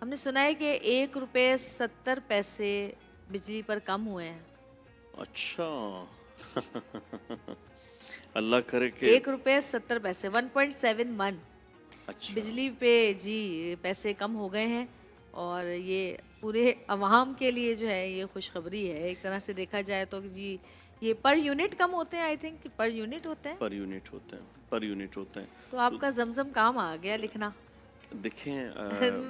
ہم نے سنا ہے کہ 1 روپے 70 پیسے بجلی پر کم ہوئے ہیں. اچھا اللہ کرے کہ 1 روپے 70 پیسے 1.71 اچھا بجلی پہ جی پیسے کم ہو گئے ہیں. اور یہ پورے عوام کے لیے جو ہے یہ خوشخبری ہے. ایک طرح سے دیکھا جائے تو جی یہ پر یونٹ کم ہوتے ہیں. آئی تھنک پر یونٹ ہوتے ہیں. پر یونٹ ہوتے ہیں، پر یونٹ ہوتے ہیں. تو آپ کا زمزم کام آ گیا لکھنا. دیکھیں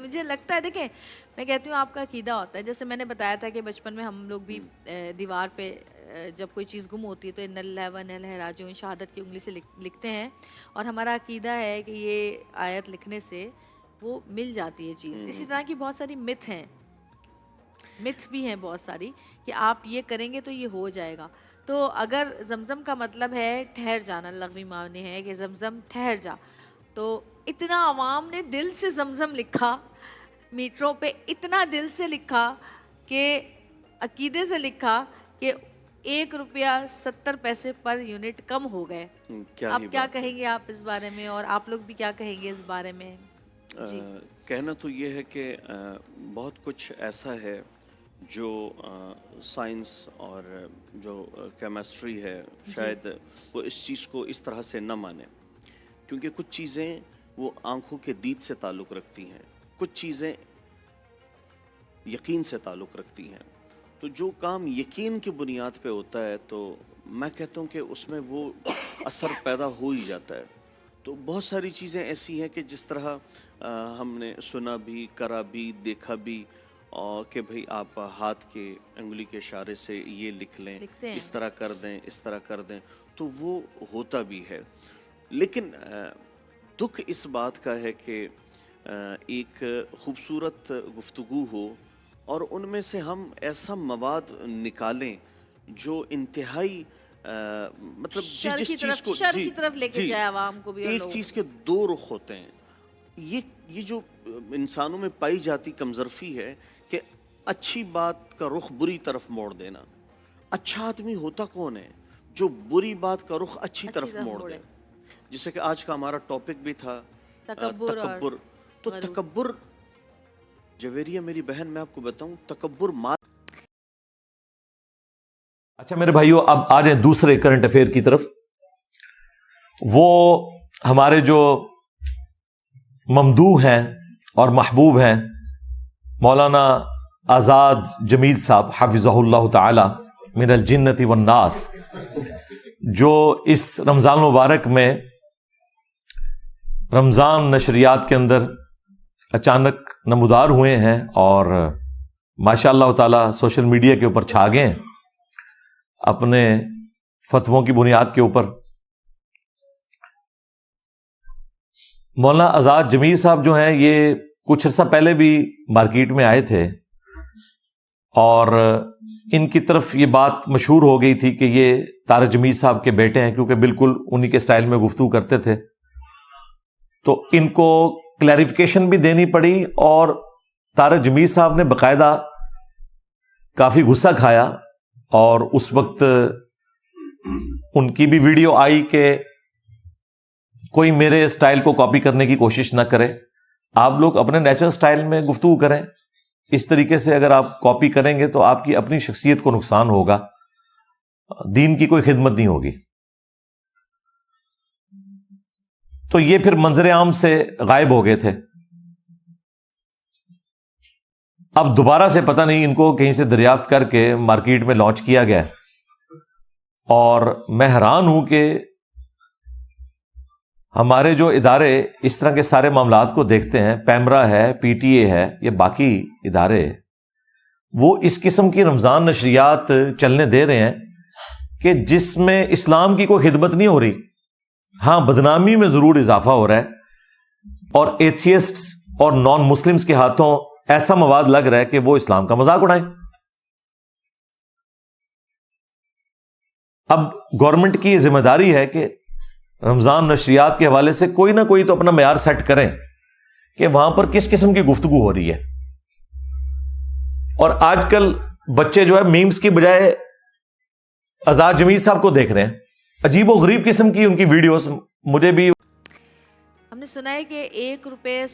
مجھے لگتا ہے دیکھیں میں کہتی ہوں آپ کا عقیدہ ہوتا ہے. جیسے میں نے بتایا تھا کہ بچپن میں ہم لوگ بھی دیوار پہ جب کوئی چیز گم ہوتی ہے تو ان اللہ و انا الیہ راجعون شہادت کی انگلی سے لکھتے ہیں. اور ہمارا عقیدہ ہے کہ یہ آیت لکھنے سے وہ مل جاتی ہے چیز. اسی طرح کی بہت ساری متھ ہیں، متھ بھی ہیں بہت ساری کہ آپ یہ کریں گے تو یہ ہو جائے گا. تو اگر زمزم کا مطلب ہے ٹھہر جانا، لغوی معنی ہے کہ زمزم ٹھہر جا، تو اتنا عوام نے دل سے زمزم لکھا، میٹروں پہ اتنا دل سے لکھا کہ عقیدے سے لکھا کہ 1 روپیہ 70 پیسے پر یونٹ کم ہو گئے. آپ کیا کہیں گے آپ اس بارے میں، اور آپ لوگ بھی کیا کہیں گے اس بارے میں؟ جی کہنا تو یہ ہے کہ بہت کچھ ایسا ہے جو سائنس اور جو کیمسٹری ہے شاید وہ اس چیز کو اس طرح سے نہ مانے، کیونکہ کچھ چیزیں وہ آنکھوں کے دید سے تعلق رکھتی ہیں، کچھ چیزیں یقین سے تعلق رکھتی ہیں. تو جو کام یقین کی بنیاد پہ ہوتا ہے تو میں کہتا ہوں کہ اس میں وہ اثر پیدا ہو ہی جاتا ہے. تو بہت ساری چیزیں ایسی ہیں کہ جس طرح ہم نے سنا بھی، کرا بھی، دیکھا بھی، اور کہ بھئی آپ ہاتھ کے انگلی کے اشارے سے یہ لکھ لیں، اس طرح کر دیں، اس طرح کر دیں، تو وہ ہوتا بھی ہے. لیکن دکھ اس بات کا ہے کہ ایک خوبصورت گفتگو ہو اور ان میں سے ہم ایسا مواد نکالیں جو انتہائی مطلب جس چیز کو شر کی طرف لے کے جائے عوام کو بھی. ایک چیز کے دو رخ ہوتے ہیں. یہ جو انسانوں میں پائی جاتی کمزرفی ہے کہ اچھی بات کا رخ بری طرف موڑ دینا. اچھا آدمی ہوتا کون ہے جو بری بات کا رخ اچھی طرف موڑ دے؟ جیسے کہ آج کا ہمارا ٹاپک بھی تھا تکبر. تو تکبر جویریہ میری بہن، میں آپ کو بتاؤں، تکبر مال. اچھا میرے بھائیو، اب آ جائیں دوسرے کرنٹ افیئر کی طرف. وہ ہمارے جو ممدوح ہیں اور محبوب ہیں مولانا آزاد جمیل صاحب حفظہ اللہ تعالی من الجنت والناس، جو اس رمضان المبارک میں رمضان نشریات کے اندر اچانک نمودار ہوئے ہیں اور ماشاء اللہ تعالی سوشل میڈیا کے اوپر چھا گئے ہیں اپنے فتووں کی بنیاد کے اوپر. مولانا آزاد جمیل صاحب جو ہیں یہ کچھ عرصہ پہلے بھی مارکیٹ میں آئے تھے اور ان کی طرف یہ بات مشہور ہو گئی تھی کہ یہ طارق جمیل صاحب کے بیٹے ہیں، کیونکہ بالکل انہی کے سٹائل میں گفتگو کرتے تھے. تو ان کو کلیریفیکیشن بھی دینی پڑی اور طارق جمیل صاحب نے باقاعدہ کافی غصہ کھایا اور اس وقت ان کی بھی ویڈیو آئی کہ کوئی میرے سٹائل کو کاپی کرنے کی کوشش نہ کرے، آپ لوگ اپنے نیچرل سٹائل میں گفتگو کریں. اس طریقے سے اگر آپ کاپی کریں گے تو آپ کی اپنی شخصیت کو نقصان ہوگا، دین کی کوئی خدمت نہیں ہوگی. تو یہ پھر منظر عام سے غائب ہو گئے تھے. اب دوبارہ سے پتہ نہیں ان کو کہیں سے دریافت کر کے مارکیٹ میں لانچ کیا گیا، اور میں حیران ہوں کہ ہمارے جو ادارے اس طرح کے سارے معاملات کو دیکھتے ہیں، پیمرا ہے، پی ٹی اے ہے، یہ باقی ادارے، وہ اس قسم کی رمضان نشریات چلنے دے رہے ہیں کہ جس میں اسلام کی کوئی خدمت نہیں ہو رہی. ہاں بدنامی میں ضرور اضافہ ہو رہا ہے اور ایتھیسٹس اور نان مسلمز کے ہاتھوں ایسا مواد لگ رہا ہے کہ وہ اسلام کا مذاق اڑائیں. اب گورنمنٹ کی یہ ذمہ داری ہے کہ رمضان نشریات کے حوالے سے کوئی نہ کوئی تو اپنا معیار سیٹ کریں کہ وہاں پر کس قسم کی گفتگو ہو رہی ہے. اور آج کل بچے جو ہے میمز کی بجائے آزاد جمیل صاحب کو دیکھ رہے ہیں، عجیب و غریب قسم کی ان کی ویڈیوز. مجھے بھی ہم نے سنا ہے کہ 1 روپے